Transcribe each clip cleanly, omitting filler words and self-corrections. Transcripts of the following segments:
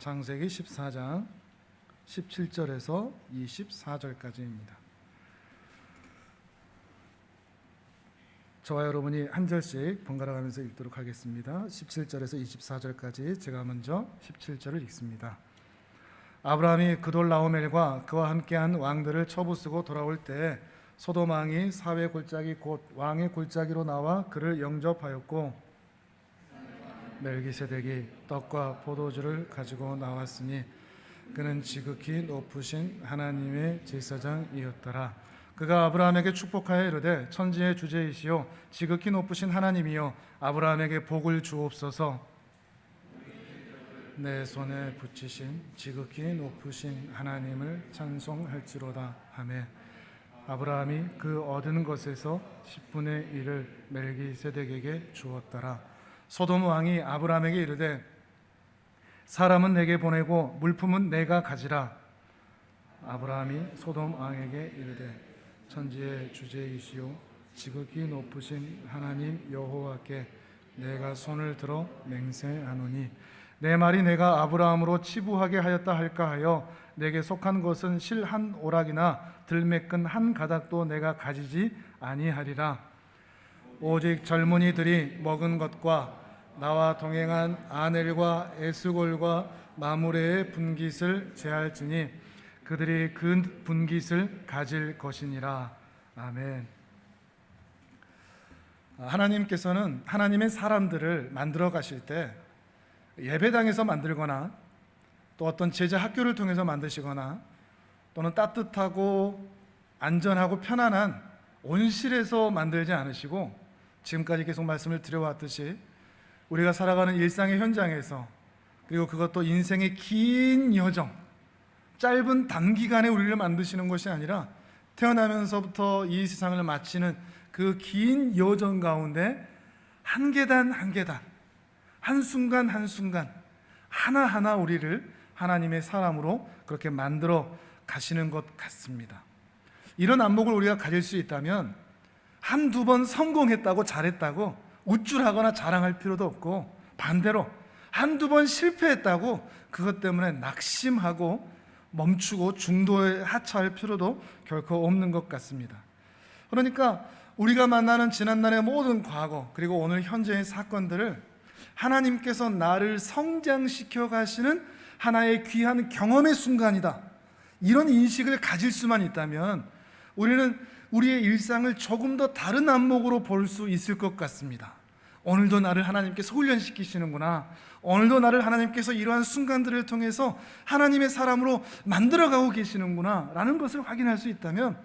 창세기 14장 17절에서 24절까지입니다. 저와 여러분이 한 절씩 번갈아 가면서 읽도록 하겠습니다. 17절에서 24절까지 제가 먼저 17절을 읽습니다. 아브라함이 그돌라오멜과 그와 함께한 왕들을 처부수고 돌아올 때 소돔 왕이 사회 골짜기 곧 왕의 골짜기로 나와 그를 영접하였고 멜기세덱이 떡과 포도주를 가지고 나왔으니 그는 지극히 높으신 하나님의 제사장이었더라. 그가 아브라함에게 축복하여 이르되 천지의 주제이시오 지극히 높으신 하나님이여 아브라함에게 복을 주옵소서. 내 손에 붙이신 지극히 높으신 하나님을 찬송할지로다 하매 아브라함이 그 얻은 것에서 10분의 1을 멜기세덱에게 주었더라. 소돔 왕이 아브라함에게 이르되 사람은 내게 보내고 물품은 내가 가지라. 아브라함이 소돔 왕에게 이르되 천지의 주제이시오 지극히 높으신 하나님 여호와께 내가 손을 들어 맹세하노니 내 말이 내가 아브라함으로 치부하게 하였다 할까 하여 내게 속한 것은 실 한 오락이나 들매끈 한 가닥도 내가 가지지 아니하리라. 오직 젊은이들이 먹은 것과 나와 동행한 아넬과 에스골과 마므레의 분깃을 제할지니 그들이 그 분깃을 가질 것이니라. 아멘. 하나님께서는 하나님의 사람들을 만들어 가실 때 예배당에서 만들거나 또 어떤 제자 학교를 통해서 만드시거나 또는 따뜻하고 안전하고 편안한 온실에서 만들지 않으시고 지금까지 계속 말씀을 드려왔듯이 우리가 살아가는 일상의 현장에서 그리고 그것도 인생의 긴 여정 짧은 단기간에 우리를 만드시는 것이 아니라 태어나면서부터 이 세상을 마치는 그 긴 여정 가운데 한 계단 한 계단 한순간 한순간 하나하나 우리를 하나님의 사람으로 그렇게 만들어 가시는 것 같습니다. 이런 안목을 우리가 가질 수 있다면 한두 번 성공했다고 잘했다고 우쭐하거나 자랑할 필요도 없고 반대로 한두 번 실패했다고 그것 때문에 낙심하고 멈추고 중도에 하차할 필요도 결코 없는 것 같습니다. 그러니까 우리가 만나는 지난날의 모든 과거 그리고 오늘 현재의 사건들을 하나님께서 나를 성장시켜 가시는 하나의 귀한 경험의 순간이다, 이런 인식을 가질 수만 있다면 우리는 우리의 일상을 조금 더 다른 안목으로 볼 수 있을 것 같습니다. 오늘도 나를 하나님께서 훈련시키시는구나, 오늘도 나를 하나님께서 이러한 순간들을 통해서 하나님의 사람으로 만들어가고 계시는구나 라는 것을 확인할 수 있다면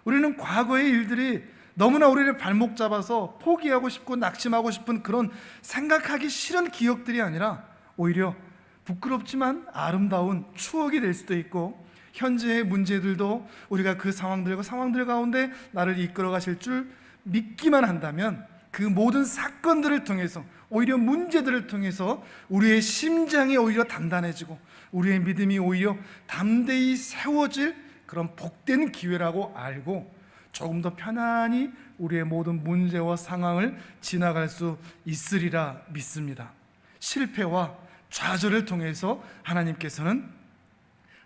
우리는 과거의 일들이 너무나 우리를 발목 잡아서 포기하고 싶고 낙심하고 싶은 그런 생각하기 싫은 기억들이 아니라 오히려 부끄럽지만 아름다운 추억이 될 수도 있고 현재의 문제들도 우리가 그 상황들 가운데 나를 이끌어 가실 줄 믿기만 한다면 그 모든 사건들을 통해서 오히려 문제들을 통해서 우리의 심장이 오히려 단단해지고 우리의 믿음이 오히려 담대히 세워질 그런 복된 기회라고 알고 조금 더 편안히 우리의 모든 문제와 상황을 지나갈 수 있으리라 믿습니다. 실패와 좌절을 통해서 하나님께서는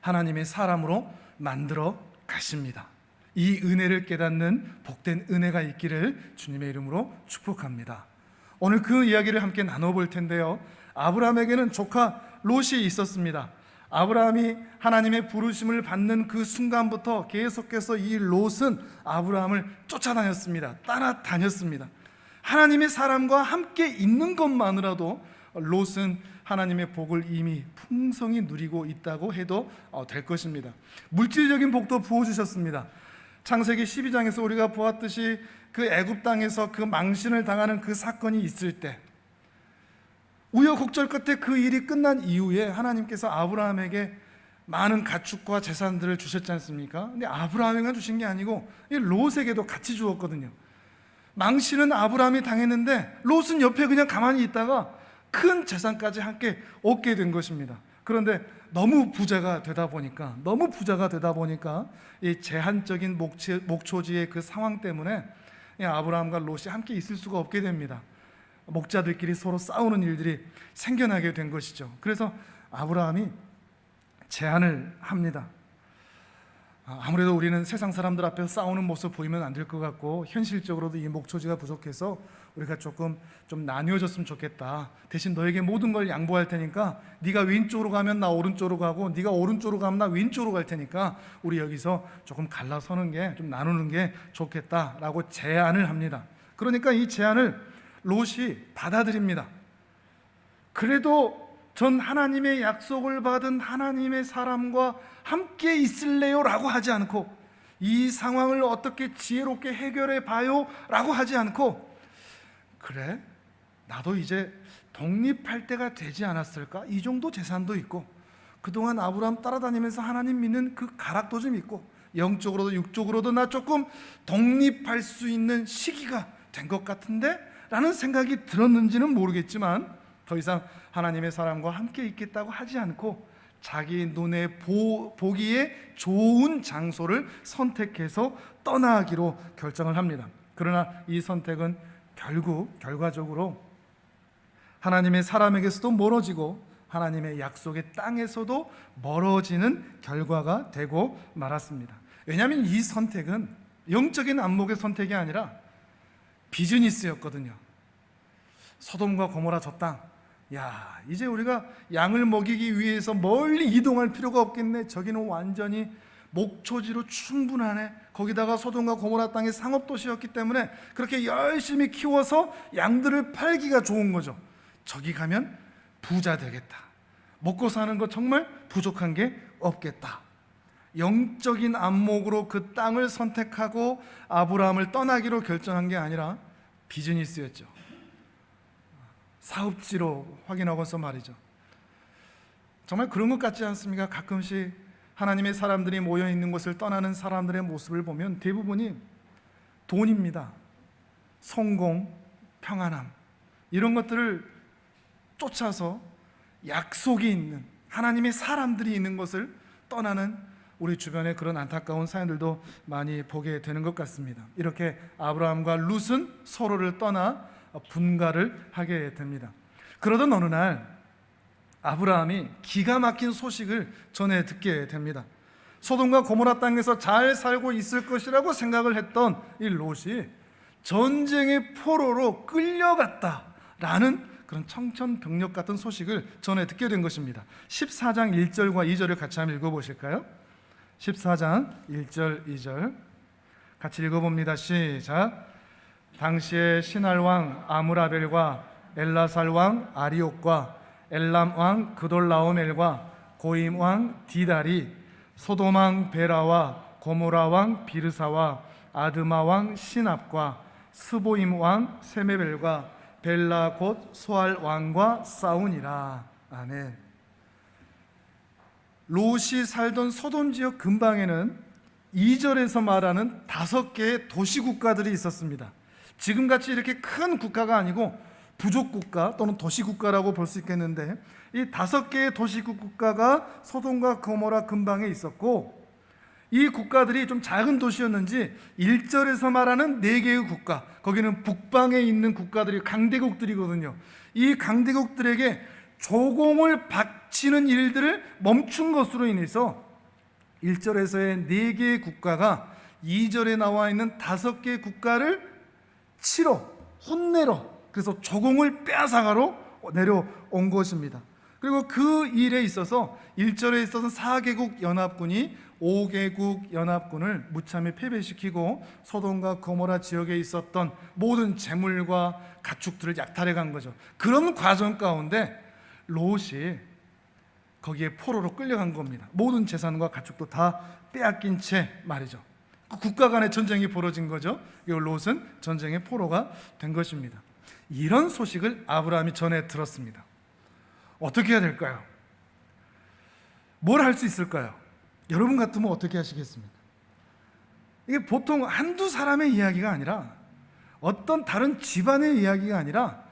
하나님의 사람으로 만들어 가십니다. 이 은혜를 깨닫는 복된 은혜가 있기를 주님의 이름으로 축복합니다. 오늘 그 이야기를 함께 나눠볼 텐데요, 아브라함에게는 조카 롯이 있었습니다. 아브라함이 하나님의 부르심을 받는 그 순간부터 계속해서 이 롯은 아브라함을 쫓아다녔습니다. 따라다녔습니다. 하나님의 사람과 함께 있는 것만으로도 롯은 하나님의 복을 이미 풍성히 누리고 있다고 해도 될 것입니다. 물질적인 복도 부어주셨습니다. 창세기 12장에서 우리가 보았듯이 그 애굽 땅에서 그 망신을 당하는 그 사건이 있을 때 우여곡절 끝에 그 일이 끝난 이후에 하나님께서 아브라함에게 많은 가축과 재산들을 주셨지 않습니까? 근데 아브라함에게만 주신 게 아니고 이 롯에게도 같이 주었거든요. 망신은 아브라함이 당했는데 롯은 옆에 그냥 가만히 있다가 큰 재산까지 함께 얻게 된 것입니다. 그런데 너무 부자가 되다 보니까 이 제한적인 목초지의 그 상황 때문에 아브라함과 롯이 함께 있을 수가 없게 됩니다. 목자들끼리 서로 싸우는 일들이 생겨나게 된 것이죠. 그래서 아브라함이 제안을 합니다. 아무래도 우리는 세상 사람들 앞에서 싸우는 모습 보이면 안 될 것 같고, 현실적으로도 이 목초지가 부족해서 우리가 조금 좀 나뉘어졌으면 좋겠다. 대신 너에게 모든 걸 양보할 테니까 네가 왼쪽으로 가면 나 오른쪽으로 가고, 네가 오른쪽으로 가면 나 왼쪽으로 갈 테니까 우리 여기서 조금 갈라서는 게, 좀 나누는 게 좋겠다라고 제안을 합니다. 그러니까 이 제안을 롯이 받아들입니다. 그래도 전 하나님의 약속을 받은 하나님의 사람과 함께 있을래요? 라고 하지 않고, 이 상황을 어떻게 지혜롭게 해결해 봐요? 라고 하지 않고, 그래, 나도 이제 독립할 때가 되지 않았을까? 이 정도 재산도 있고, 그동안 아브라함 따라다니면서 하나님 믿는 그 가락도 좀 있고, 영적으로도 육적으로도 나 조금 독립할 수 있는 시기가 된 것 같은데? 라는 생각이 들었는지는 모르겠지만, 더 이상 하나님의 사람과 함께 있겠다고 하지 않고 자기 눈에 보기에 좋은 장소를 선택해서 떠나기로 결정을 합니다. 그러나 이 선택은 결과적으로 하나님의 사람에게서도 멀어지고 하나님의 약속의 땅에서도 멀어지는 결과가 되고 말았습니다. 왜냐하면 이 선택은 영적인 안목의 선택이 아니라 비즈니스였거든요. 소돔과 고모라 저 땅, 야, 이제 우리가 양을 먹이기 위해서 멀리 이동할 필요가 없겠네. 저기는 완전히 목초지로 충분하네. 거기다가 소돔과 고모라 땅이 상업도시였기 때문에 그렇게 열심히 키워서 양들을 팔기가 좋은 거죠. 저기 가면 부자 되겠다. 먹고 사는 거 정말 부족한 게 없겠다. 영적인 안목으로 그 땅을 선택하고 아브라함을 떠나기로 결정한 게 아니라 비즈니스였죠. 사업지로 확인하고서 말이죠. 정말 그런 것 같지 않습니까? 가끔씩 하나님의 사람들이 모여 있는 곳을 떠나는 사람들의 모습을 보면 대부분이 돈입니다. 성공, 평안함, 이런 것들을 쫓아서 약속이 있는 하나님의 사람들이 있는 것을 떠나는 우리 주변에 그런 안타까운 사연들도 많이 보게 되는 것 같습니다. 이렇게 아브라함과 룻은 서로를 떠나 분가를 하게 됩니다. 그러던 어느 날 아브라함이 기가 막힌 소식을 전해 듣게 됩니다. 소돔과 고모라 땅에서 잘 살고 있을 것이라고 생각을 했던 이 롯이 전쟁의 포로로 끌려갔다라는 그런 청천벽력 같은 소식을 전해 듣게 된 것입니다. 14장 1절과 2절을 같이 한번 읽어보실까요? 14장 1절 2절 같이 읽어봅니다. 시작. 당시에 신할 왕 아므라벨과 엘라살 왕 아리옥과 엘람 왕 그돌라오멜과 고임 왕 디달이 소돔 왕 베라와 고모라 왕 비르사와 아드마 왕 시납과 스보임 왕 세메벨과 벨라 곧 소알 왕과 싸우니라. 아멘. 롯이 살던 소돔 지역 근방에는 2절에서 말하는 5개의 도시국가들이 있었습니다. 지금같이 이렇게 큰 국가가 아니고 부족국가 또는 도시국가라고 볼 수 있겠는데, 이 5개의 도시국가가 소돔과 고모라 근방에 있었고, 이 국가들이 좀 작은 도시였는지 1절에서 말하는 4개의 국가, 거기는 북방에 있는 국가들이 강대국들이거든요. 이 강대국들에게 조공을 바치는 일들을 멈춘 것으로 인해서 1절에서의 4개의 국가가 2절에 나와 있는 5개의 국가를 치러, 혼내러, 그래서 조공을 빼앗아가러 내려온 것입니다. 그리고 그 일에 있어서 1절에 있어서 4개국 연합군이 5개국 연합군을 무참히 패배시키고 소돔과 고모라 지역에 있었던 모든 재물과 가축들을 약탈해 간 거죠. 그런 과정 가운데 롯이 거기에 포로로 끌려간 겁니다. 모든 재산과 가축도 다 빼앗긴 채 말이죠. 국가 간의 전쟁이 벌어진 거죠. 롯은 전쟁의 포로가 된 것입니다. 이런 소식을 아브라함이 전해 들었습니다. 어떻게 해야 될까요? 뭘 할 수 있을까요? 여러분 같으면 어떻게 하시겠습니까? 이게 보통 한두 사람의 이야기가 아니라, 어떤 다른 집안의 이야기가 아니라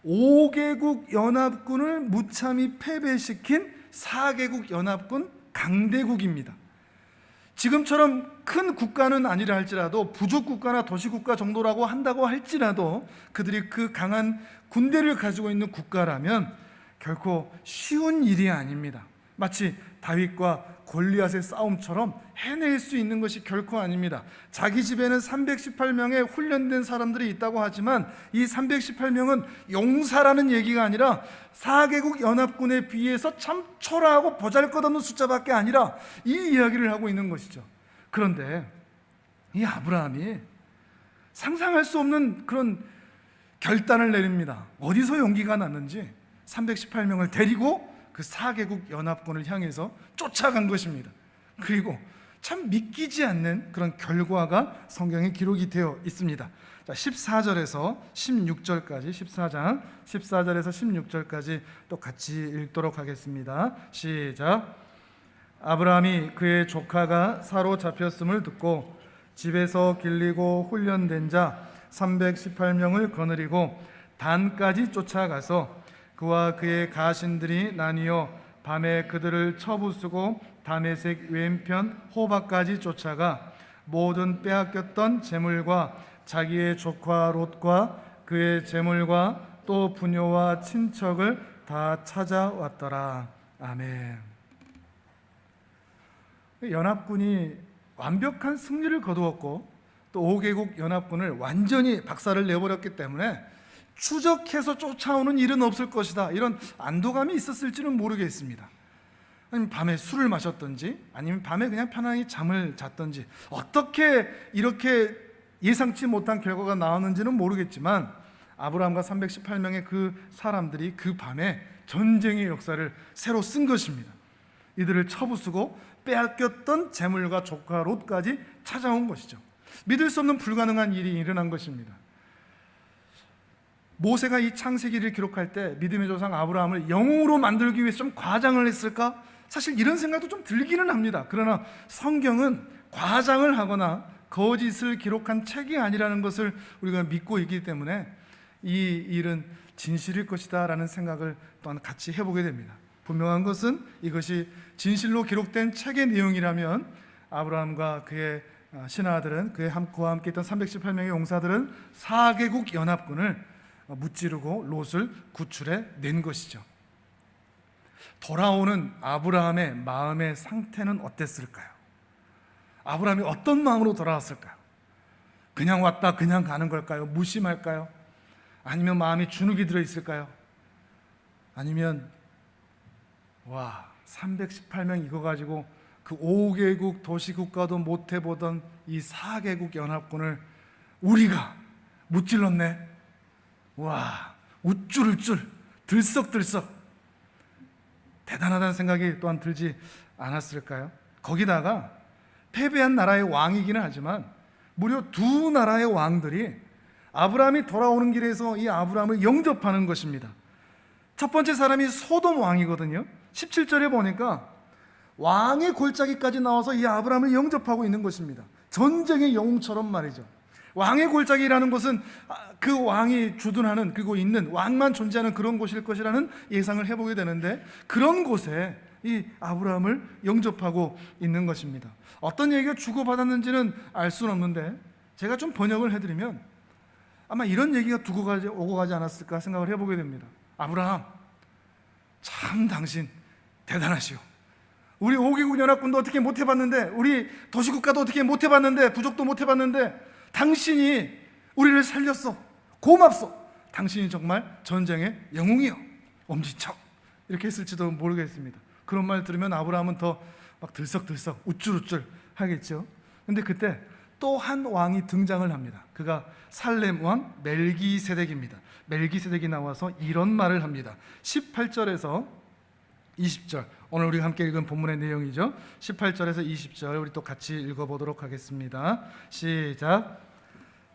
5개국 연합군을 무참히 패배시킨 4개국 연합군 강대국입니다. 지금처럼 큰 국가는 아니라 할지라도 부족국가나 도시국가 정도라고 한다고 할지라도 그들이 그 강한 군대를 가지고 있는 국가라면 결코 쉬운 일이 아닙니다. 마치 다윗과 골리앗의 싸움처럼 해낼 수 있는 것이 결코 아닙니다. 자기 집에는 318명의 훈련된 사람들이 있다고 하지만 이 318명은 용사라는 얘기가 아니라 4개국 연합군에 비해서 참 초라하고 보잘것없는 숫자밖에 아니라 이 이야기를 하고 있는 것이죠. 그런데 이 아브라함이 상상할 수 없는 그런 결단을 내립니다. 어디서 용기가 났는지 318명을 데리고 그 4개국 연합군을 향해서 쫓아간 것입니다. 그리고 참 믿기지 않는 그런 결과가 성경에 기록이 되어 있습니다. 자, 14절에서 16절까지 14장 14절에서 16절까지 또 같이 읽도록 하겠습니다. 시작. 아브라함이 그의 조카가 사로잡혔음을 듣고 집에서 길리고 훈련된 자 318명을 거느리고 단까지 쫓아가서 그와 그의 가신들이 나뉘어 밤에 그들을 쳐부수고 다메섹 왼편 호바까지 쫓아가 모든 빼앗겼던 재물과 자기의 조카 롯과 그의 재물과 또 부녀와 친척을 다 찾아왔더라. 아멘. 연합군이 완벽한 승리를 거두었고 또 5개국 연합군을 완전히 박살을 내버렸기 때문에 추적해서 쫓아오는 일은 없을 것이다, 이런 안도감이 있었을지는 모르겠습니다. 아니면 밤에 술을 마셨던지 아니면 밤에 그냥 편안히 잠을 잤던지 어떻게 이렇게 예상치 못한 결과가 나왔는지는 모르겠지만 아브라함과 318명의 그 사람들이 그 밤에 전쟁의 역사를 새로 쓴 것입니다. 이들을 쳐부수고 빼앗겼던 재물과 조카 롯까지 찾아온 것이죠. 믿을 수 없는 불가능한 일이 일어난 것입니다. 모세가 이 창세기를 기록할 때 믿음의 조상 아브라함을 영웅으로 만들기 위해서 좀 과장을 했을까? 사실 이런 생각도 좀 들기는 합니다. 그러나 성경은 과장을 하거나 거짓을 기록한 책이 아니라는 것을 우리가 믿고 있기 때문에 이 일은 진실일 것이다 라는 생각을 또한 같이 해보게 됩니다. 분명한 것은 이것이 진실로 기록된 책의 내용이라면 아브라함과 그의 신하들은 그와 함께 있던 318명의 용사들은 4개국 연합군을 무찌르고 롯을 구출해 낸 것이죠. 돌아오는 아브라함의 마음의 상태는 어땠을까요? 아브라함이 어떤 마음으로 돌아왔을까요? 그냥 왔다 그냥 가는 걸까요? 무심할까요? 아니면 마음이 주눅이 들어 있을까요? 아니면 318명 이거 가지고 그 5개국 도시국가도 못 해보던 이 4개국 연합군을 우리가 무찔렀네. 우쭐우쭐 들썩들썩 대단하다는 생각이 또한 들지 않았을까요? 거기다가 패배한 나라의 왕이기는 하지만 무려 두 나라의 왕들이 아브라함이 돌아오는 길에서 이 아브라함을 영접하는 것입니다. 첫 번째 사람이 소돔 왕이거든요. 17절에 보니까 왕의 골짜기까지 나와서 이 아브라함을 영접하고 있는 것입니다. 전쟁의 영웅처럼 말이죠. 왕의 골짜기라는 것은 그 왕이 주둔하는, 그리고 있는, 왕만 존재하는 그런 곳일 것이라는 예상을 해보게 되는데 그런 곳에 이 아브라함을 영접하고 있는 것입니다. 어떤 얘기가 주고받았는지는 알 수는 없는데 제가 좀 번역을 해드리면 아마 이런 얘기가 오고 가지 않았을까 생각을 해보게 됩니다. 아브라함, 참 당신 대단하시오. 우리 5개국 연합군도 어떻게 못 해봤는데, 우리 도시국가도 어떻게 못 해봤는데, 부족도 못 해봤는데 당신이 우리를 살렸어. 고맙소. 당신이 정말 전쟁의 영웅이요. 엄지척. 이렇게 했을지도 모르겠습니다. 그런 말 들으면 아브라함은 더 막 들썩들썩 우쭐우쭐 하겠죠. 근데 그때 또 한 왕이 등장을 합니다. 그가 살렘 왕 멜기세덱입니다. 멜기세덱이 나와서 이런 말을 합니다. 18절에서 20절, 오늘 우리가 함께 읽은 본문의 내용이죠. 18절에서 20절 우리 또 같이 읽어보도록 하겠습니다. 시작.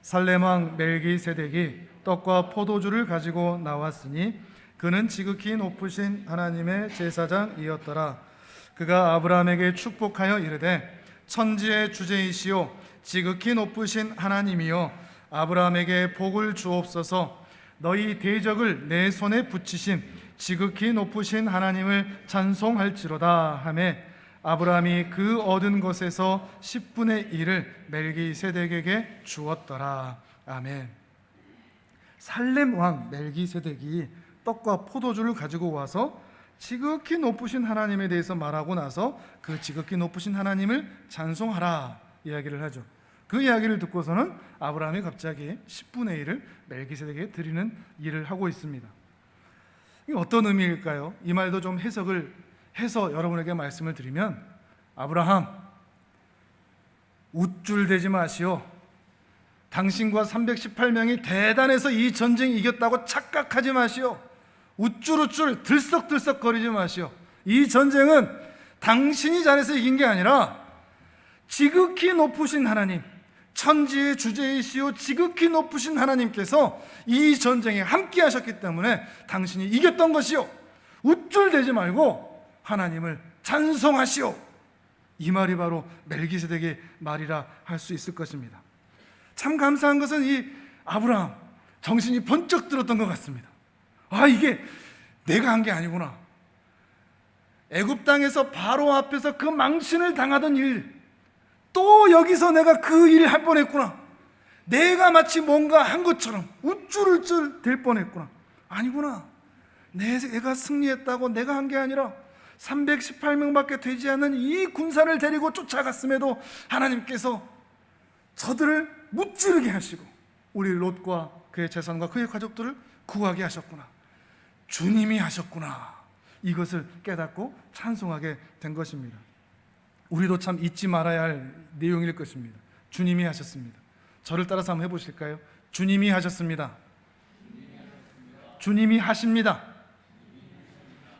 살렘 왕 멜기세덱이 떡과 포도주를 가지고 나왔으니 그는 지극히 높으신 하나님의 제사장이었더라. 그가 아브라함에게 축복하여 이르되 천지의 주제이시오 지극히 높으신 하나님이여 아브라함에게 복을 주옵소서. 너희 대적을 내 손에 붙이신 지극히 높으신 하나님을 찬송할지로다 하며 아브라함이 그 얻은 것에서 10분의 1을 멜기세덱에게 주었더라. 아멘. 살렘 왕 멜기세덱이 떡과 포도주를 가지고 와서 지극히 높으신 하나님에 대해서 말하고 나서 그 지극히 높으신 하나님을 찬송하라 이야기를 하죠. 그 이야기를 듣고서는 아브라함이 갑자기 10분의 1을 멜기세덱에게 드리는 일을 하고 있습니다. 이게 어떤 의미일까요? 이 말도 좀 해석을 해서 여러분에게 말씀을 드리면, 아브라함, 우쭐대지 마시오. 당신과 318명이 대단해서 이 전쟁 이겼다고 착각하지 마시오. 우쭐우쭐 들썩들썩 거리지 마시오. 이 전쟁은 당신이 잘해서 이긴 게 아니라 지극히 높으신 하나님, 천지의 주제이시오 지극히 높으신 하나님께서 이 전쟁에 함께 하셨기 때문에 당신이 이겼던 것이요, 우쭐대지 말고 하나님을 찬송하시오. 이 말이 바로 멜기세덱의 말이라 할 수 있을 것입니다. 참 감사한 것은 이 아브라함 정신이 번쩍 들었던 것 같습니다. 아, 이게 내가 한 게 아니구나. 애굽 땅에서 바로 앞에서 그 망신을 당하던 일, 또 여기서 내가 그 일을 할 뻔했구나. 내가 마치 뭔가 한 것처럼 우쭐우쭐 될 뻔했구나. 아니구나. 내가 승리했다고 내가 한 게 아니라 318명밖에 되지 않는 이 군사를 데리고 쫓아갔음에도 하나님께서 저들을 무찌르게 하시고 우리 롯과 그의 재산과 그의 가족들을 구하게 하셨구나. 주님이 하셨구나. 이것을 깨닫고 찬송하게 된 것입니다. 우리도 참 잊지 말아야 할 내용일 것입니다. 주님이 하셨습니다. 저를 따라서 한번 해보실까요? 주님이 하셨습니다. 주님이 하십니다.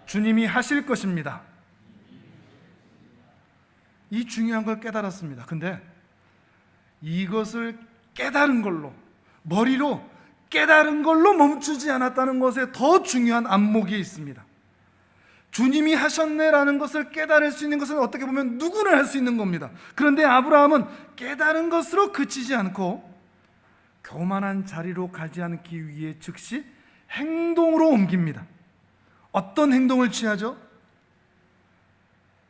주님이 하실 것입니다. 이 중요한 걸 깨달았습니다. 근데 이것을 깨달은 걸로, 머리로 깨달은 걸로 멈추지 않았다는 것에 더 중요한 안목이 있습니다. 주님이 하셨네라는 것을 깨달을 수 있는 것은 어떻게 보면 누구나 할 수 있는 겁니다. 그런데 아브라함은 깨달은 것으로 그치지 않고 교만한 자리로 가지 않기 위해 즉시 행동으로 옮깁니다. 어떤 행동을 취하죠?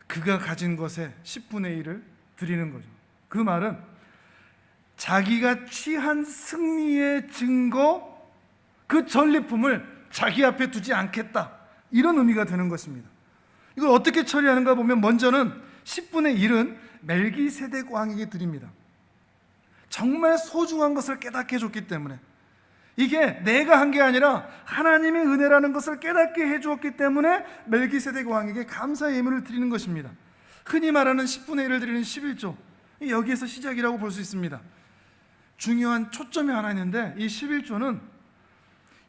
그가 가진 것의 10분의 1을 드리는 거죠. 그 말은 자기가 취한 승리의 증거, 그 전리품을 자기 앞에 두지 않겠다, 이런 의미가 되는 것입니다. 이걸 어떻게 처리하는가 보면, 먼저는 10분의 1은 멜기세덱 왕에게 드립니다. 정말 소중한 것을 깨닫게 해줬기 때문에, 이게 내가 한 게 아니라 하나님의 은혜라는 것을 깨닫게 해주었기 때문에 멜기세덱 왕에게 감사의 예물을 드리는 것입니다. 흔히 말하는 10분의 1을 드리는 11조, 여기에서 시작이라고 볼 수 있습니다. 중요한 초점이 하나 있는데, 이 11조는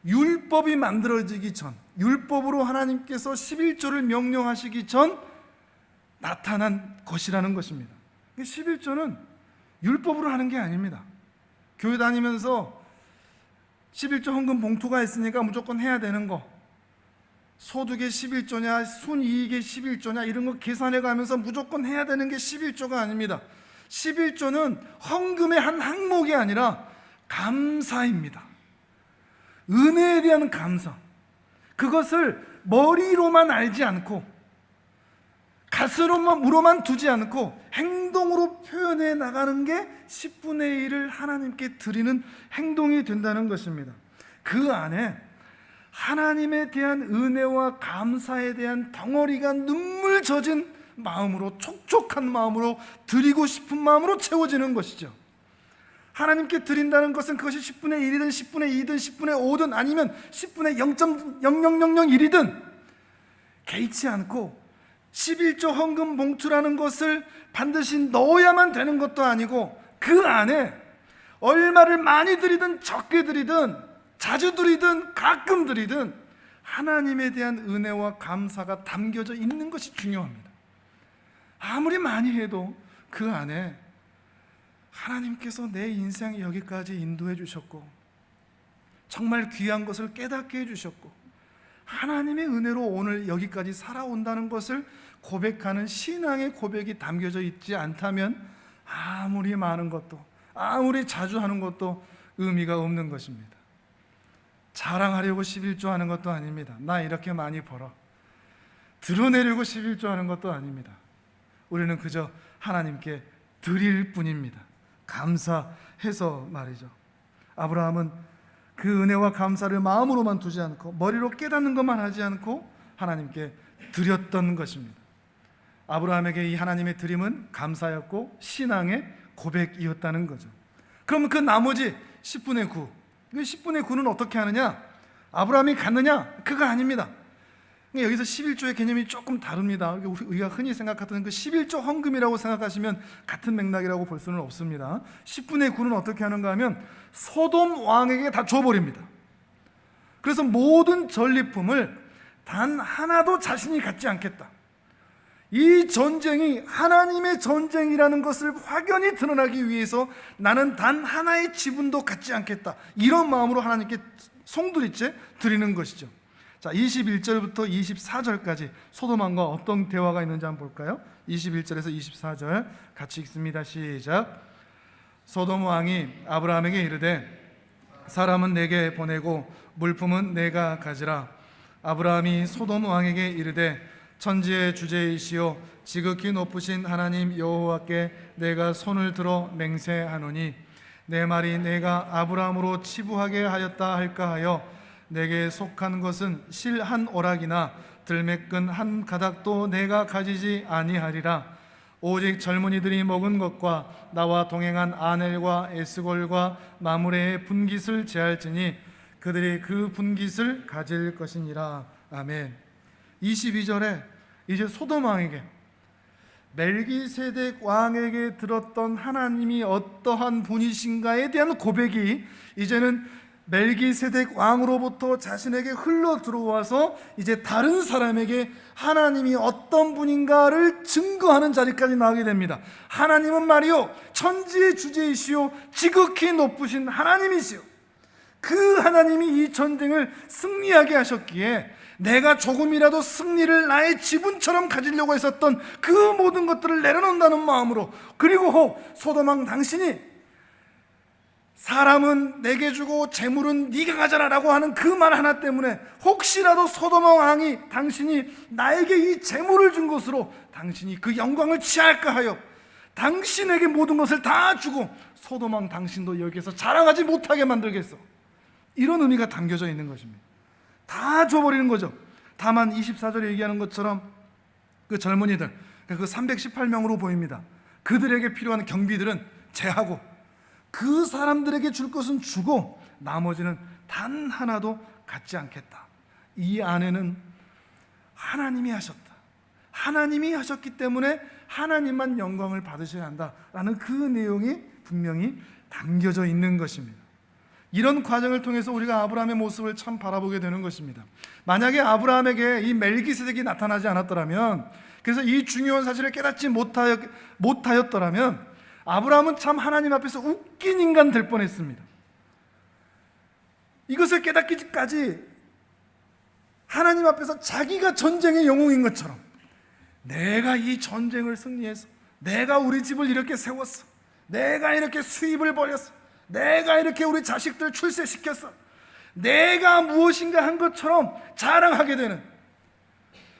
율법이 만들어지기 전, 율법으로 하나님께서 11조를 명령하시기 전 나타난 것이라는 것입니다. 11조는 율법으로 하는 게 아닙니다. 교회 다니면서 11조 헌금 봉투가 있으니까 무조건 해야 되는 거, 소득의 11조냐 순이익의 11조냐 이런 거 계산해 가면서 무조건 해야 되는 게 11조가 아닙니다. 11조는 헌금의 한 항목이 아니라 감사입니다. 은혜에 대한 감사, 그것을 머리로만 알지 않고 가슴으로만 두지 않고 행동으로 표현해 나가는 게 10분의 1을 하나님께 드리는 행동이 된다는 것입니다. 그 안에 하나님에 대한 은혜와 감사에 대한 덩어리가 눈물 젖은 마음으로, 촉촉한 마음으로, 드리고 싶은 마음으로 채워지는 것이죠. 하나님께 드린다는 것은 그것이 10분의 1이든 10분의 2든 10분의 5든 아니면 10분의 0.0001이든 개의치 않고, 11조 헌금 봉투라는 것을 반드시 넣어야만 되는 것도 아니고, 그 안에 얼마를 많이 드리든 적게 드리든 자주 드리든 가끔 드리든 하나님에 대한 은혜와 감사가 담겨져 있는 것이 중요합니다. 아무리 많이 해도 그 안에 하나님께서 내 인생 여기까지 인도해 주셨고, 정말 귀한 것을 깨닫게 해 주셨고, 하나님의 은혜로 오늘 여기까지 살아온다는 것을 고백하는 신앙의 고백이 담겨져 있지 않다면 아무리 많은 것도, 아무리 자주 하는 것도 의미가 없는 것입니다. 자랑하려고 11조 하는 것도 아닙니다. 나 이렇게 많이 벌어 드러내려고 11조 하는 것도 아닙니다. 우리는 그저 하나님께 드릴 뿐입니다. 감사해서 말이죠. 아브라함은 그 은혜와 감사를 마음으로만 두지 않고 머리로 깨닫는 것만 하지 않고 하나님께 드렸던 것입니다. 아브라함에게 이 하나님의 드림은 감사였고 신앙의 고백이었다는 거죠. 그럼 그 나머지 10분의 9, 그 10분의 9는 어떻게 하느냐? 아브라함이 갔느냐? 그거 아닙니다. 여기서 11조의 개념이 조금 다릅니다. 우리가 흔히 생각하던 그 11조 헌금이라고 생각하시면 같은 맥락이라고 볼 수는 없습니다. 10분의 9는 어떻게 하는가 하면 소돔 왕에게 다 줘버립니다. 그래서 모든 전리품을 단 하나도 자신이 갖지 않겠다. 이 전쟁이 하나님의 전쟁이라는 것을 확연히 드러나기 위해서 나는 단 하나의 지분도 갖지 않겠다. 이런 마음으로 하나님께 송두리째 드리는 것이죠. 자, 21절부터 24절까지 소돔 왕과 어떤 대화가 있는지 한번 볼까요? 21절에서 24절 같이 읽습니다. 시작. 소돔 왕이 아브라함에게 이르되 사람은 내게 보내고 물품은 내가 가지라. 아브라함이 소돔 왕에게 이르되 천지의 주제이시오 지극히 높으신 하나님 여호와께 내가 손을 들어 맹세하노니 내 말이 내가 아브라함으로 치부하게 하였다 할까 하여 내게 속한 것은 실 한 오락이나 들매끈 한 가닥도 내가 가지지 아니하리라. 오직 젊은이들이 먹은 것과 나와 동행한 아넬과 에스골과 마므레의 분깃을 제할지니 그들이 그 분깃을 가질 것이니라. 아멘. 22절에 이제 소돔 왕에게 멜기세덱 왕에게 들었던 하나님이 어떠한 분이신가에 대한 고백이 이제는 멜기세덱 왕으로부터 자신에게 흘러 들어와서 이제 다른 사람에게 하나님이 어떤 분인가를 증거하는 자리까지 나가게 됩니다. 하나님은 말이요 천지의 주제이시오 지극히 높으신 하나님이시오. 그 하나님이 이 전쟁을 승리하게 하셨기에 내가 조금이라도 승리를 나의 지분처럼 가지려고 했었던 그 모든 것들을 내려놓는다는 마음으로, 그리고 혹 소돔 왕 당신이 사람은 내게 주고 재물은 네가 가져라 라고 하는 그 말 하나 때문에 혹시라도 소돔 왕이 당신이 나에게 이 재물을 준 것으로 당신이 그 영광을 취할까 하여 당신에게 모든 것을 다 주고 소돔 왕 당신도 여기에서 자랑하지 못하게 만들겠어. 이런 의미가 담겨져 있는 것입니다. 다 줘버리는 거죠. 다만 24절에 얘기하는 것처럼 그 젊은이들, 그 318명으로 보입니다. 그들에게 필요한 경비들은 제하고 그 사람들에게 줄 것은 주고 나머지는 단 하나도 갖지 않겠다. 이 안에는 하나님이 하셨다. 하나님이 하셨기 때문에 하나님만 영광을 받으셔야 한다라는 그 내용이 분명히 담겨져 있는 것입니다. 이런 과정을 통해서 우리가 아브라함의 모습을 참 바라보게 되는 것입니다. 만약에 아브라함에게 이 멜기세덱이 나타나지 않았더라면, 그래서 이 중요한 사실을 깨닫지 못하였더라면 아브라함은 참 하나님 앞에서 웃긴 인간 될 뻔했습니다. 이것을 깨닫기까지 하나님 앞에서 자기가 전쟁의 영웅인 것처럼 내가 이 전쟁을 승리해서 내가 우리 집을 이렇게 세웠어, 내가 이렇게 수입을 벌였어, 내가 이렇게 우리 자식들 출세시켰어, 내가 무엇인가 한 것처럼 자랑하게 되는,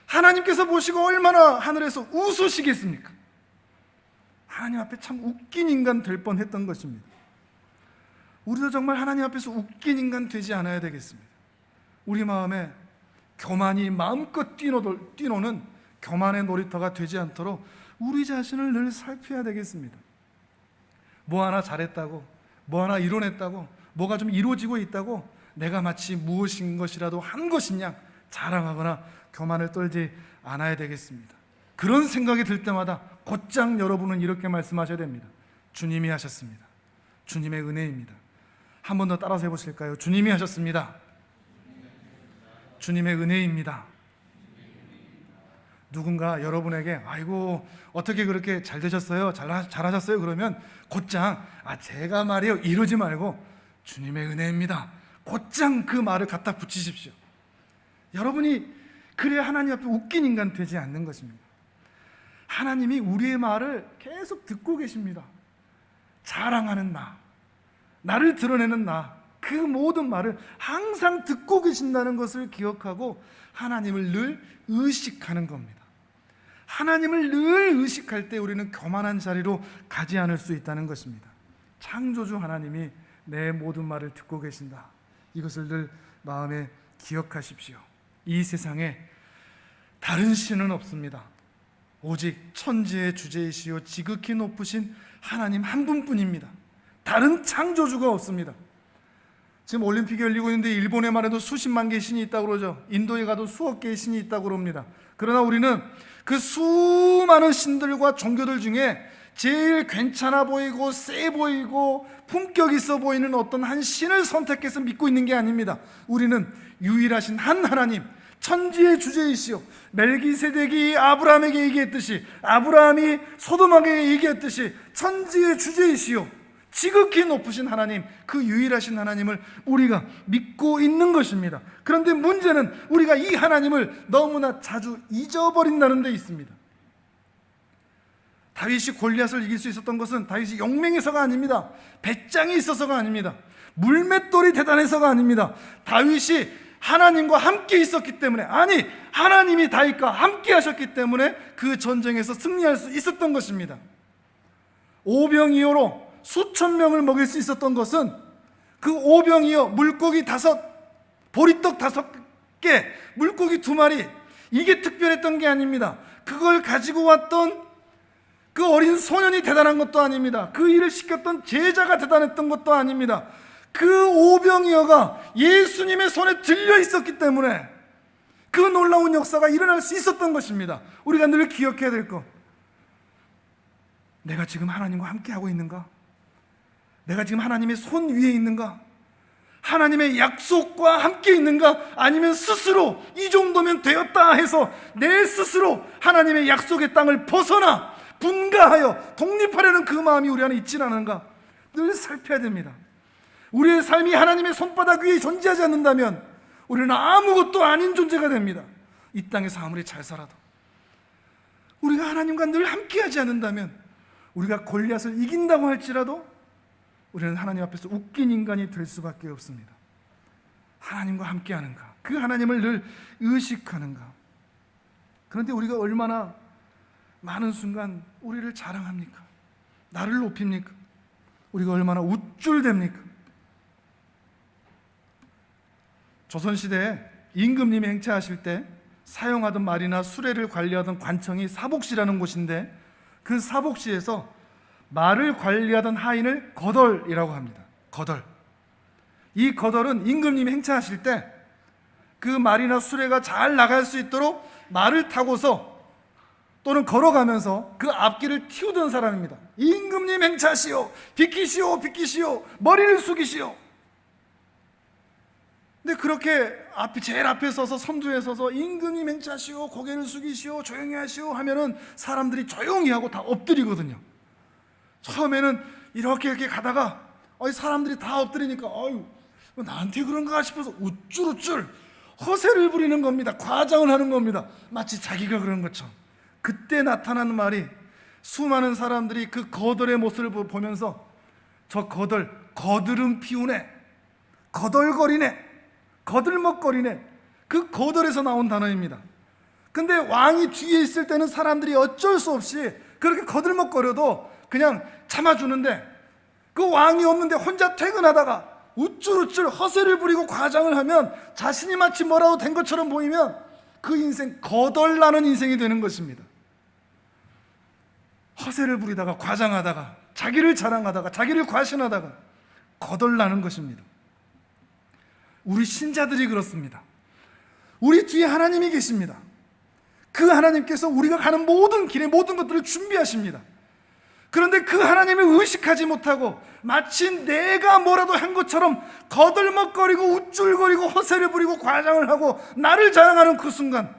하나님께서 보시고 얼마나 하늘에서 웃으시겠습니까? 하나님 앞에 참 웃긴 인간 될 뻔했던 것입니다. 우리도 정말 하나님 앞에서 웃긴 인간 되지 않아야 되겠습니다. 우리 마음에 교만이 마음껏 뛰노는 교만의 놀이터가 되지 않도록 우리 자신을 늘 살펴야 되겠습니다. 뭐 하나 잘했다고, 뭐 하나 이뤄냈다고, 뭐가 좀 이루어지고 있다고 내가 마치 무엇인 것이라도 한 것이냐 자랑하거나 교만을 떨지 않아야 되겠습니다. 그런 생각이 들 때마다 곧장 여러분은 이렇게 말씀하셔야 됩니다. 주님이 하셨습니다. 주님의 은혜입니다. 한 번 더 따라서 해보실까요? 주님이 하셨습니다. 주님의 은혜입니다. 누군가 여러분에게 아이고 어떻게 그렇게 잘 되셨어요? 잘하셨어요? 그러면 곧장 제가 말이요 이러지 말고 주님의 은혜입니다. 곧장 그 말을 갖다 붙이십시오. 여러분이 그래야 하나님 앞에 웃긴 인간 되지 않는 것입니다. 하나님이 우리의 말을 계속 듣고 계십니다. 자랑하는 나, 나를 드러내는 나, 그 모든 말을 항상 듣고 계신다는 것을 기억하고 하나님을 늘 의식하는 겁니다. 하나님을 늘 의식할 때 우리는 교만한 자리로 가지 않을 수 있다는 것입니다. 창조주 하나님이 내 모든 말을 듣고 계신다. 이것을 늘 마음에 기억하십시오. 이 세상에 다른 신은 없습니다. 오직 천지의 주제이시요 지극히 높으신 하나님 한 분뿐입니다. 다른 창조주가 없습니다. 지금 올림픽이 열리고 있는데 일본에만 해도 수십만 개의 신이 있다고 그러죠. 인도에 가도 수억 개의 신이 있다고 그럽니다. 그러나 우리는 그 수많은 신들과 종교들 중에 제일 괜찮아 보이고 세 보이고 품격 있어 보이는 어떤 한 신을 선택해서 믿고 있는 게 아닙니다. 우리는 유일하신 한 하나님, 천지의 주제이시오, 멜기세덱이 아브라함에게 얘기했듯이, 아브라함이 소돔에게 얘기했듯이 천지의 주제이시오, 지극히 높으신 하나님, 그 유일하신 하나님을 우리가 믿고 있는 것입니다. 그런데 문제는 우리가 이 하나님을 너무나 자주 잊어버린다는 데 있습니다. 다윗이 골리앗을 이길 수 있었던 것은 다윗이 용맹해서가 아닙니다. 배짱이 있어서가 아닙니다. 물맷돌이 대단해서가 아닙니다. 다윗이 하나님과 함께 있었기 때문에, 아니 하나님이 다윗과 함께 하셨기 때문에 그 전쟁에서 승리할 수 있었던 것입니다. 오병이어로 수천 명을 먹일 수 있었던 것은 그 오병이어, 물고기 5, 보리떡 5개, 물고기 2마리, 이게 특별했던 게 아닙니다. 그걸 가지고 왔던 그 어린 소년이 대단한 것도 아닙니다. 그 일을 시켰던 제자가 대단했던 것도 아닙니다. 그 오병이어가 예수님의 손에 들려 있었기 때문에 그 놀라운 역사가 일어날 수 있었던 것입니다. 우리가 늘 기억해야 될 것, 내가 지금 하나님과 함께 하고 있는가? 내가 지금 하나님의 손 위에 있는가? 하나님의 약속과 함께 있는가? 아니면 스스로 이 정도면 되었다 해서 내 스스로 하나님의 약속의 땅을 벗어나 분가하여 독립하려는 그 마음이 우리 안에 있지는 않은가? 늘 살펴야 됩니다. 우리의 삶이 하나님의 손바닥 위에 존재하지 않는다면 우리는 아무것도 아닌 존재가 됩니다. 이 땅에서 아무리 잘 살아도 우리가 하나님과 늘 함께하지 않는다면, 우리가 골리앗을 이긴다고 할지라도 우리는 하나님 앞에서 웃긴 인간이 될 수밖에 없습니다. 하나님과 함께하는가? 그 하나님을 늘 의식하는가? 그런데 우리가 얼마나 많은 순간 우리를 자랑합니까? 나를 높입니까? 우리가 얼마나 우쭐댑니까? 조선시대에 임금님이 행차하실 때 사용하던 말이나 수레를 관리하던 관청이 사복시라는 곳인데, 그 사복시에서 말을 관리하던 하인을 거덜이라고 합니다. 거덜. 이 거덜은 임금님이 행차하실 때 그 말이나 수레가 잘 나갈 수 있도록 말을 타고서 또는 걸어가면서 그 앞길을 틔우던 사람입니다. 임금님 행차시오, 비키시오, 비키시오, 머리를 숙이시오. 근데 그렇게 제일 앞에 서서 선두에 서서 임금님 행차시오, 고개를 숙이시오, 조용히 하시오 하면은 사람들이 조용히 하고 다 엎드리거든요. 처음에는 이렇게 가다가 사람들이 다 엎드리니까 나한테 그런가 싶어서 우쭐우쭐 허세를 부리는 겁니다. 과장을 하는 겁니다. 마치 자기가 그런 것처럼. 그때 나타나는 말이, 수많은 사람들이 그 거덜의 모습을 보면서 저 거덜, 거드름 피우네, 거덜거리네, 거들먹거리네, 그 거덜에서 나온 단어입니다. 근데 왕이 뒤에 있을 때는 사람들이 어쩔 수 없이 그렇게 거들먹거려도 그냥 참아주는데, 그 왕이 없는데 혼자 퇴근하다가 우쭐우쭐 허세를 부리고 과장을 하면 자신이 마치 뭐라도 된 것처럼 보이면 그 인생 거덜나는 인생이 되는 것입니다. 허세를 부리다가 과장하다가 자기를 자랑하다가 자기를 과신하다가 거덜나는 것입니다. 우리 신자들이 그렇습니다. 우리 뒤에 하나님이 계십니다. 그 하나님께서 우리가 가는 모든 길에 모든 것들을 준비하십니다. 그런데 그 하나님을 의식하지 못하고 마치 내가 뭐라도 한 것처럼 거들먹거리고 우쭐거리고 허세를 부리고 과장을 하고 나를 자랑하는 그 순간,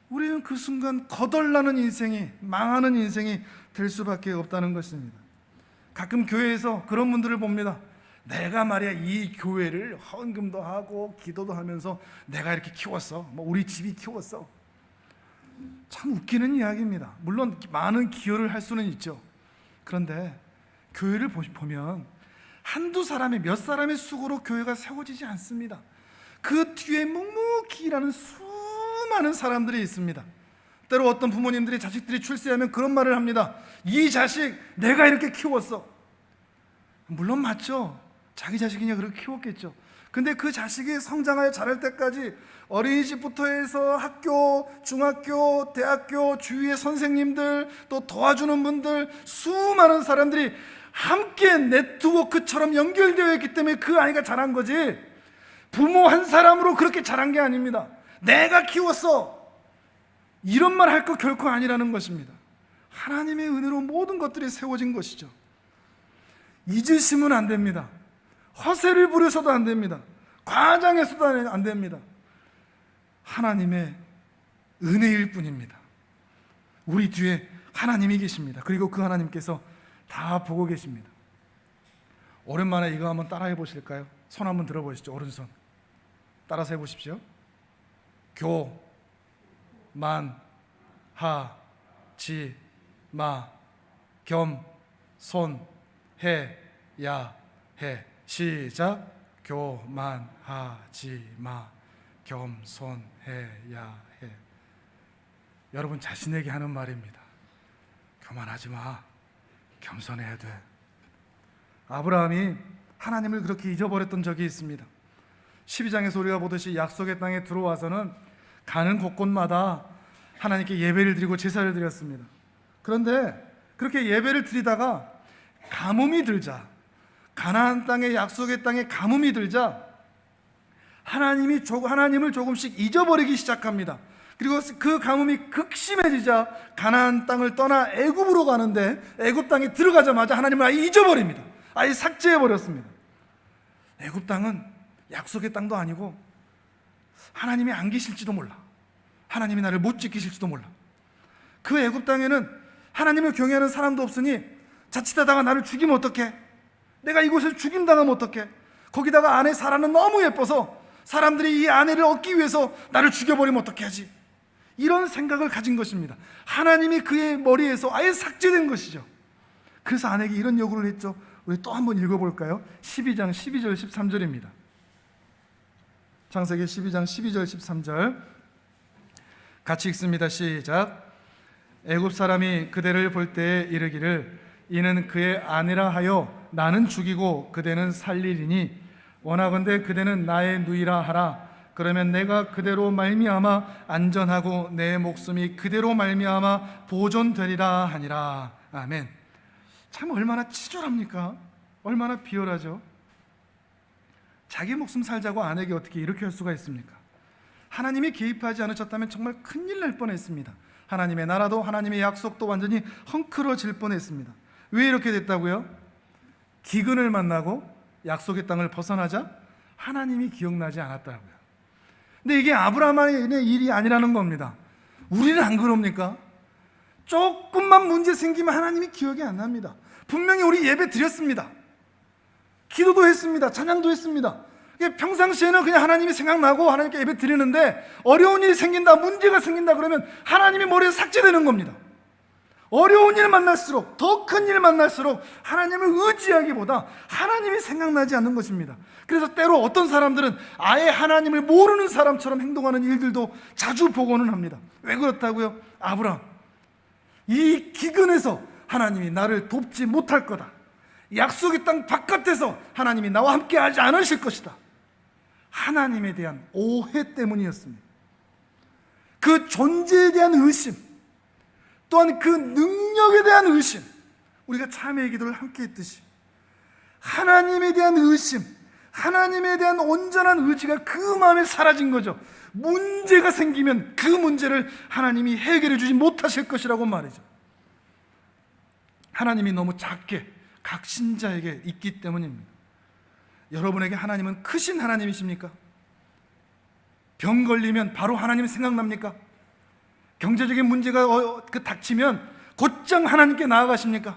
우리는 그 순간 거덜나는 인생이, 망하는 인생이 될 수밖에 없다는 것입니다. 가끔 교회에서 그런 분들을 봅니다. 내가 말이야 이 교회를 헌금도 하고 기도도 하면서 내가 이렇게 키웠어, 우리 집이 키웠어. 참 웃기는 이야기입니다. 물론 많은 기여를 할 수는 있죠. 그런데 교회를 보면 한두 사람의, 몇 사람의 수고로 교회가 세워지지 않습니다. 그 뒤에 묵묵히 일하는 수많은 사람들이 있습니다. 때로 어떤 부모님들이 자식들이 출세하면 그런 말을 합니다. 이 자식 내가 이렇게 키웠어. 물론 맞죠. 자기 자식이냐 그렇게 키웠겠죠. 근데 그 자식이 성장하여 자랄 때까지 어린이집부터 해서 학교, 중학교, 대학교, 주위의 선생님들, 또 도와주는 분들, 수많은 사람들이 함께 네트워크처럼 연결되어 있기 때문에 그 아이가 자란 거지, 부모 한 사람으로 그렇게 자란 게 아닙니다. 내가 키웠어, 이런 말 할 거 결코 아니라는 것입니다. 하나님의 은혜로 모든 것들이 세워진 것이죠. 잊으시면 안 됩니다. 허세를 부려서도 안 됩니다. 과장해서도 안 됩니다. 하나님의 은혜일 뿐입니다. 우리 뒤에 하나님이 계십니다. 그리고 그 하나님께서 다 보고 계십니다. 오랜만에 이거 한번 따라해 보실까요? 손 한번 들어보시죠. 오른손 따라서 해보십시오. 교, 만, 하, 지, 마, 겸, 손, 해, 야, 해. 시작. 교만하지 마. 겸손해야 해. 여러분 자신에게 하는 말입니다. 교만하지 마. 겸손해야 돼. 아브라함이 하나님을 그렇게 잊어버렸던 적이 있습니다. 12장에서 우리가 보듯이 약속의 땅에 들어와서는 가는 곳곳마다 하나님께 예배를 드리고 제사를 드렸습니다. 그런데 그렇게 예배를 드리다가 가뭄이 들자, 가나안 땅의 약속의 땅에 가뭄이 들자 하나님을 조금씩 잊어버리기 시작합니다. 그리고 그 가뭄이 극심해지자 가나안 땅을 떠나 애굽으로 가는데 애굽 땅에 들어가자마자 하나님을 아예 잊어버립니다. 아예 삭제해버렸습니다. 애굽 땅은 약속의 땅도 아니고 하나님이 안 계실지도 몰라. 하나님이 나를 못 지키실지도 몰라. 그 애굽 땅에는 하나님을 경외하는 사람도 없으니 자칫하다가 나를 죽이면 어떡해? 내가 이곳에서 죽임당하면 어떡해? 거기다가 아내 사라는 너무 예뻐서 사람들이 이 아내를 얻기 위해서 나를 죽여버리면 어떻게 하지? 이런 생각을 가진 것입니다. 하나님이 그의 머리에서 아예 삭제된 것이죠. 그래서 아내에게 이런 요구를 했죠. 우리 또 한번 읽어볼까요? 12장 12절 13절입니다. 창세기 12장 12절 13절 같이 읽습니다. 시작. 애굽 사람이 그대를 볼 때에 이르기를 이는 그의 아내라 하여 나는 죽이고 그대는 살리리니 원하건대 그대는 나의 누이라 하라. 그러면 내가 그대로 말미암아 안전하고 내 목숨이 그대로 말미암아 보존되리라 하니라. 아멘. 참 얼마나 치졸합니까? 얼마나 비열하죠? 자기 목숨 살자고 아내에게 어떻게 이렇게 할 수가 있습니까? 하나님이 개입하지 않으셨다면 정말 큰일 날 뻔했습니다. 하나님의 나라도 하나님의 약속도 완전히 헝클어질 뻔했습니다. 왜 이렇게 됐다고요? 기근을 만나고 약속의 땅을 벗어나자 하나님이 기억나지 않았다고요. 근데 이게 아브라함의 일이 아니라는 겁니다. 우리는 안 그럽니까? 조금만 문제 생기면 하나님이 기억이 안 납니다. 분명히 우리 예배 드렸습니다. 기도도 했습니다. 찬양도 했습니다. 평상시에는 그냥 하나님이 생각나고 하나님께 예배 드리는데 어려운 일이 생긴다, 문제가 생긴다 그러면 하나님이 머리에서 삭제되는 겁니다. 어려운 일 만날수록, 더 큰 일 만날수록 하나님을 의지하기보다 하나님이 생각나지 않는 것입니다. 그래서 때로 어떤 사람들은 아예 하나님을 모르는 사람처럼 행동하는 일들도 자주 보고는 합니다. 왜 그렇다고요? 아브라함, 이 기근에서 하나님이 나를 돕지 못할 거다. 약속의 땅 바깥에서 하나님이 나와 함께 하지 않으실 것이다. 하나님에 대한 오해 때문이었습니다. 그 존재에 대한 의심, 또한 그 능력에 대한 의심, 우리가 참회의 기도를 함께 했듯이 하나님에 대한 의심, 하나님에 대한 온전한 의지가 그 마음에 사라진 거죠. 문제가 생기면 그 문제를 하나님이 해결해 주지 못하실 것이라고 말이죠. 하나님이 너무 작게 각 신자에게 있기 때문입니다. 여러분에게 하나님은 크신 하나님이십니까? 병 걸리면 바로 하나님 생각납니까? 경제적인 문제가 닥치면 곧장 하나님께 나아가십니까?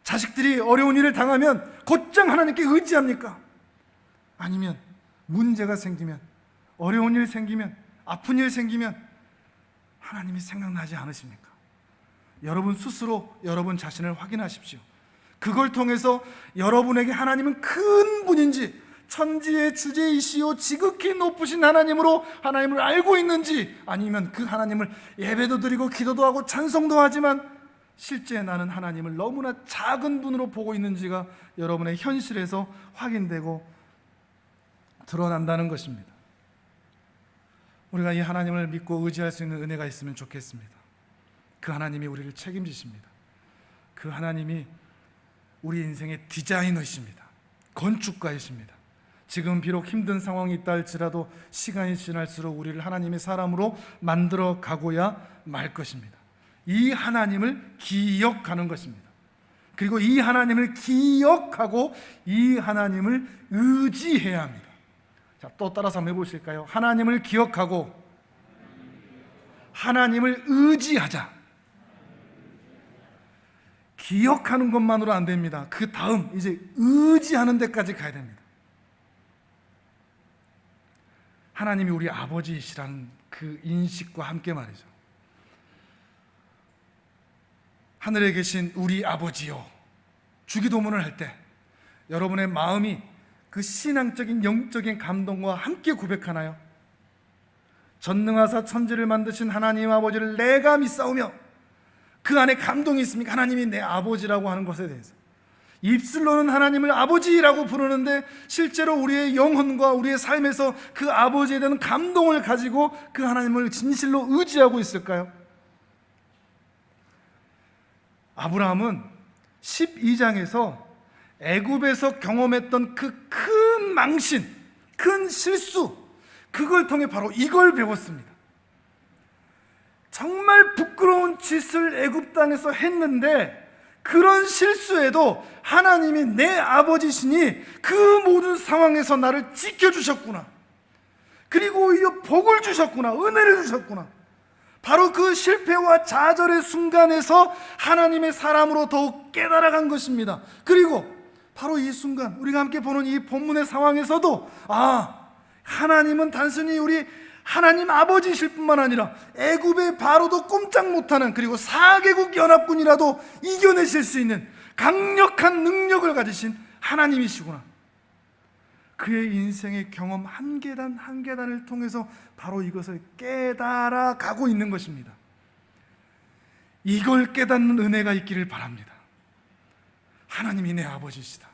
자식들이 어려운 일을 당하면 곧장 하나님께 의지합니까? 아니면 문제가 생기면, 어려운 일 생기면, 아픈 일 생기면 하나님이 생각나지 않으십니까? 여러분 스스로 여러분 자신을 확인하십시오. 그걸 통해서 여러분에게 하나님은 큰 분인지, 천지의 주제이시오 지극히 높으신 하나님으로 하나님을 알고 있는지, 아니면 그 하나님을 예배도 드리고 기도도 하고 찬송도 하지만 실제 나는 하나님을 너무나 작은 분으로 보고 있는지가 여러분의 현실에서 확인되고 드러난다는 것입니다. 우리가 이 하나님을 믿고 의지할 수 있는 은혜가 있으면 좋겠습니다. 그 하나님이 우리를 책임지십니다. 그 하나님이 우리 인생의 디자이너이십니다. 건축가이십니다. 지금 비록 힘든 상황이 있다 할지라도 시간이 지날수록 우리를 하나님의 사람으로 만들어 가고야 말 것입니다. 이 하나님을 기억하는 것입니다. 그리고 이 하나님을 기억하고 이 하나님을 의지해야 합니다. 자, 또 따라서 한번 해보실까요? 하나님을 기억하고 하나님을 의지하자. 기억하는 것만으로 안 됩니다. 그 다음 이제 의지하는 데까지 가야 됩니다. 하나님이 우리 아버지이시라는 그 인식과 함께 말이죠. 하늘에 계신 우리 아버지요. 주기도문을 할 때 여러분의 마음이 그 신앙적인 영적인 감동과 함께 고백하나요? 전능하사 천지를 만드신 하나님 아버지를 내가 믿사오며 그 안에 감동이 있습니까? 하나님이 내 아버지라고 하는 것에 대해서 입술로는 하나님을 아버지라고 부르는데 실제로 우리의 영혼과 우리의 삶에서 그 아버지에 대한 감동을 가지고 그 하나님을 진실로 의지하고 있을까요? 아브라함은 12장에서 애굽에서 경험했던 그 큰 망신, 큰 실수, 그걸 통해 바로 이걸 배웠습니다. 정말 부끄러운 짓을 애굽 땅에서 했는데 그런 실수에도 하나님이 내 아버지시니 그 모든 상황에서 나를 지켜주셨구나. 그리고 오히려 복을 주셨구나. 은혜를 주셨구나. 바로 그 실패와 좌절의 순간에서 하나님의 사람으로 더욱 깨달아간 것입니다. 그리고 바로 이 순간 우리가 함께 보는 이 본문의 상황에서도 하나님은 단순히 우리 하나님 아버지실 뿐만 아니라 애굽의 바로도 꼼짝 못하는, 그리고 4개국 연합군이라도 이겨내실 수 있는 강력한 능력을 가지신 하나님이시구나. 그의 인생의 경험 한 계단 한 계단을 통해서 바로 이것을 깨달아 가고 있는 것입니다. 이걸 깨닫는 은혜가 있기를 바랍니다. 하나님이 내 아버지시다.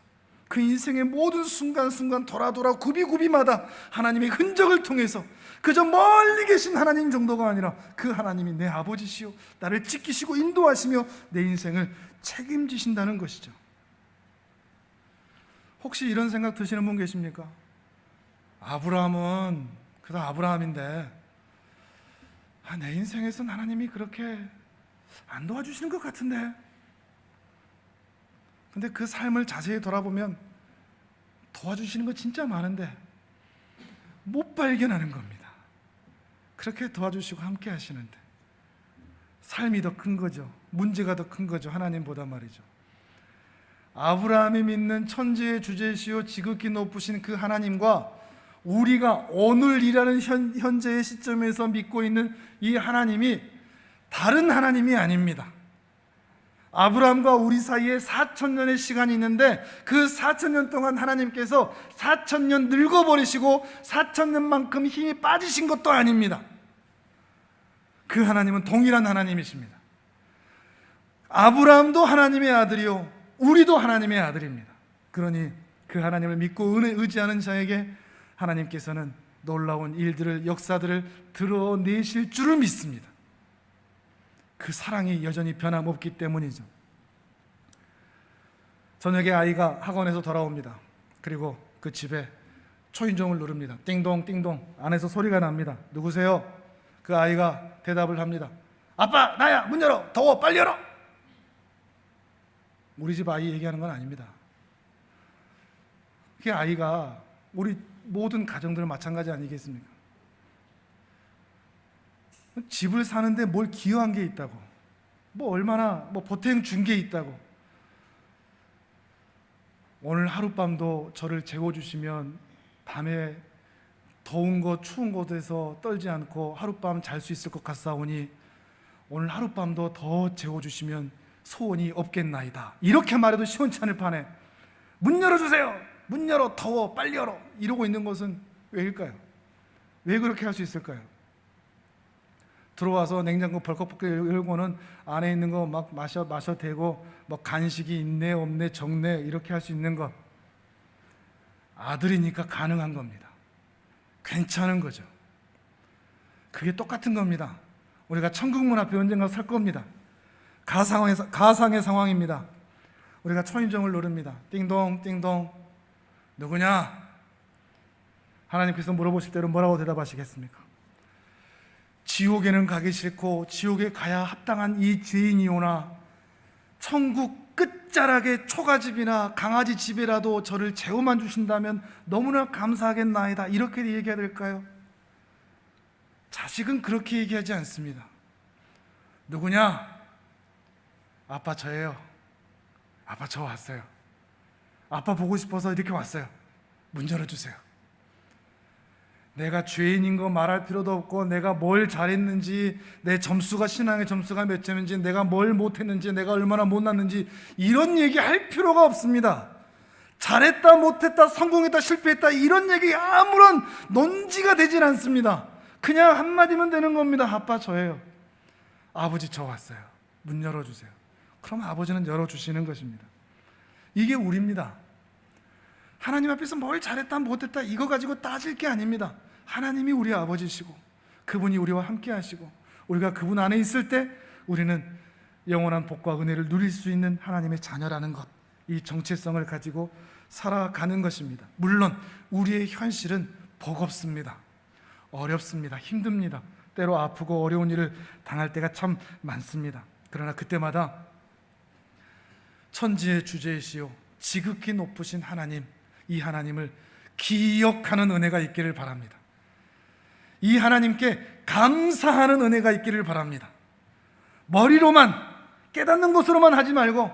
그 인생의 모든 순간순간 돌아 구비구비마다 하나님의 흔적을 통해서 그저 멀리 계신 하나님 정도가 아니라 그 하나님이 내 아버지시요 나를 지키시고 인도하시며 내 인생을 책임지신다는 것이죠. 혹시 이런 생각 드시는 분 계십니까? 아브라함은 그다 아브라함인데 내 인생에서는 하나님이 그렇게 안 도와주시는 것 같은데. 근데 그 삶을 자세히 돌아보면 도와주시는 거 진짜 많은데 못 발견하는 겁니다. 그렇게 도와주시고 함께 하시는데 삶이 더 큰 거죠. 문제가 더 큰 거죠. 하나님보다 말이죠. 아브라함이 믿는 천지의 주제시요 지극히 높으신 그 하나님과 우리가 오늘이라는 현재의 시점에서 믿고 있는 이 하나님이 다른 하나님이 아닙니다. 아브라함과 우리 사이에 4,000년의 시간이 있는데 그 4,000년 동안 하나님께서 4,000년 늙어버리시고 4,000년만큼 힘이 빠지신 것도 아닙니다. 그 하나님은 동일한 하나님이십니다. 아브라함도 하나님의 아들이요 우리도 하나님의 아들입니다. 그러니 그 하나님을 믿고 의지하는 자에게 하나님께서는 놀라운 일들을, 역사들을 드러내실 줄을 믿습니다. 그 사랑이 여전히 변함없기 때문이죠. 저녁에 아이가 학원에서 돌아옵니다. 그리고 그 집에 초인종을 누릅니다. 띵동 띵동. 안에서 소리가 납니다. 누구세요? 그 아이가 대답을 합니다. 아빠, 나야. 문 열어. 더워. 빨리 열어. 우리 집 아이 얘기하는 건 아닙니다. 그게 아이가 우리 모든 가정들 마찬가지 아니겠습니까? 집을 사는데 뭘 기여한 게 있다고, 얼마나 보탬 준 게 있다고, 오늘 하룻밤도 저를 재워주시면 밤에 더운 곳 추운 곳에서 떨지 않고 하룻밤 잘 수 있을 것 같사오니 오늘 하룻밤도 더 재워주시면 소원이 없겠나이다. 이렇게 말해도 시원찮을 판에 문 열어주세요. 문 열어. 더워. 빨리 열어. 이러고 있는 것은 왜일까요? 왜 그렇게 할 수 있을까요? 들어와서 냉장고 벌컥벌컥 열고는 안에 있는 거 막 마셔대고 간식이 있네 없네 적네 이렇게 할 수 있는 것, 아들이니까 가능한 겁니다. 괜찮은 거죠. 그게 똑같은 겁니다. 우리가 천국문 앞에 언젠가 설 겁니다. 가상의 상황입니다. 우리가 초인종을 누릅니다. 띵동 띵동. 누구냐? 하나님께서 물어보실 때는 뭐라고 대답하시겠습니까? 지옥에는 가기 싫고 지옥에 가야 합당한 이 죄인이오나 천국 끝자락의 초가집이나 강아지 집이라도 저를 재워만 주신다면 너무나 감사하겠나이다. 이렇게 얘기해야 될까요? 자식은 그렇게 얘기하지 않습니다. 누구냐? 아빠 저예요. 아빠 저 왔어요. 아빠 보고 싶어서 이렇게 왔어요. 문 열어주세요. 내가 죄인인 거 말할 필요도 없고, 내가 뭘 잘했는지, 내 점수가, 신앙의 점수가 몇 점인지, 내가 뭘 못했는지, 내가 얼마나 못났는지 이런 얘기 할 필요가 없습니다. 잘했다 못했다 성공했다 실패했다 이런 얘기 아무런 논지가 되질 않습니다. 그냥 한마디면 되는 겁니다. 아빠 저예요. 아버지 저 왔어요. 문 열어주세요. 그럼 아버지는 열어주시는 것입니다. 이게 우리입니다. 하나님 앞에서 뭘 잘했다 못했다 이거 가지고 따질 게 아닙니다. 하나님이 우리 아버지시고 그분이 우리와 함께 하시고 우리가 그분 안에 있을 때 우리는 영원한 복과 은혜를 누릴 수 있는 하나님의 자녀라는 것, 이 정체성을 가지고 살아가는 것입니다. 물론 우리의 현실은 버겁습니다. 어렵습니다. 힘듭니다. 때로 아프고 어려운 일을 당할 때가 참 많습니다. 그러나 그때마다 천지의 주제이시오 지극히 높으신 하나님, 이 하나님을 기억하는 은혜가 있기를 바랍니다. 이 하나님께 감사하는 은혜가 있기를 바랍니다. 머리로만, 깨닫는 것으로만 하지 말고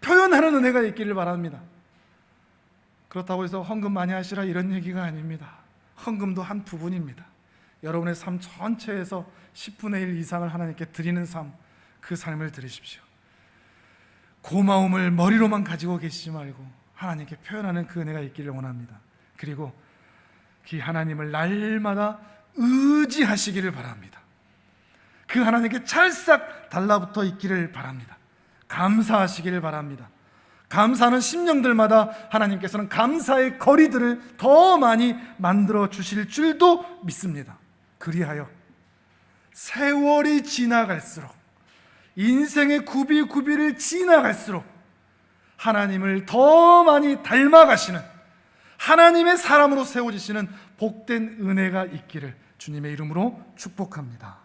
표현하는 은혜가 있기를 바랍니다. 그렇다고 해서 헌금 많이 하시라 이런 얘기가 아닙니다. 헌금도 한 부분입니다. 여러분의 삶 전체에서 10분의 1 이상을 하나님께 드리는 삶, 그 삶을 들으십시오. 고마움을 머리로만 가지고 계시지 말고 하나님께 표현하는 그 은혜가 있기를 원합니다. 그리고 그 하나님을 날마다 의지하시기를 바랍니다. 그 하나님께 찰싹 달라붙어 있기를 바랍니다. 감사하시기를 바랍니다. 감사하는 심령들마다 하나님께서는 감사의 거리들을 더 많이 만들어 주실 줄도 믿습니다. 그리하여 세월이 지나갈수록, 인생의 구비구비를 지나갈수록 하나님을 더 많이 닮아가시는, 하나님의 사람으로 세워지시는 복된 은혜가 있기를 주님의 이름으로 축복합니다.